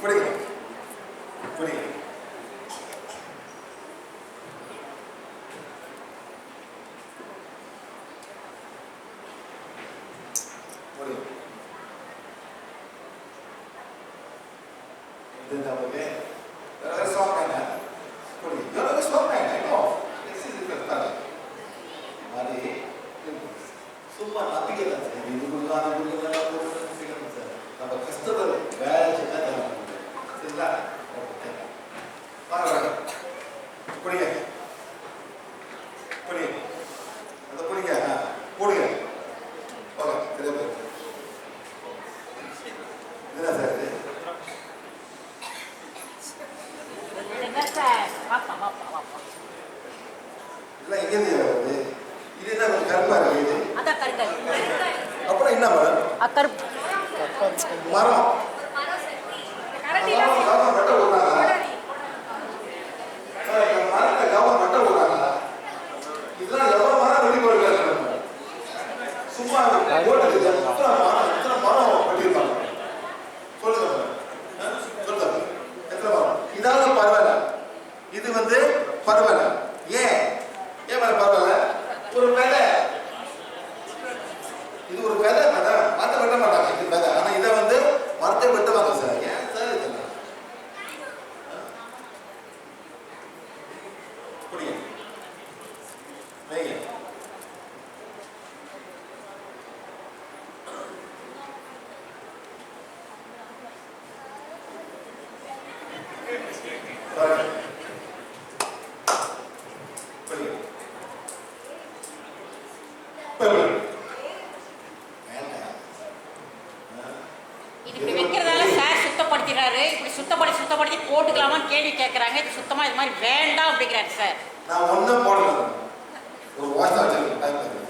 புரியுது புரியுது. சும்மா நம்பிக்கை தான் சார். இதுக்குள்ளான நம்ம கஷ்டப்படு வேலை செஞ்சா தரலாம். சரிங்களா? வாங்க புரியுங்க புரியுங்க அந்த புரியுங்க போடுங்க. ஓகே சரியா போய் என்ன சார் இது? இல்லை எங்கேருந்து வருது? இது என்ன கொஞ்சம் கருப்பா இருக்கு இது? அப்புறம் என்ன மரம்? மரம் இதெல்லாம் எவ்வளவு மரம் வெடி போயிருக்காங்க. சும்மா மரம் வெட்டியிருப்பாங்க. சொல்லுங்க சொல்லுங்க எத்தனை மரம்? இதாவது பரவாயில்ல. இது வந்து பரவாயில்ல. ஏன் ஏன் பரவாயில்ல? ஒரு விதை, இது ஒரு விதை மேடம். மரத்தை வெட்ட மாட்டாங்க, இது விதை. ஆனா இதை வந்து மரத்தை வெட்டுவாங்க சார். ஏன் சார் இதெல்லாம் புரியுங்க வைங்க. சுத்தப்படுத்தி போட்டுக்கலாமான்னு கேள்வி கேட்கறாங்க. இது சுத்தமா இது மாதிரி வேண்டாம் அப்படிங்கிறாரு சார். நான் ஒன்றும் போடல, ஒரு வாய்ஸ் வச்சிருக்கேன்.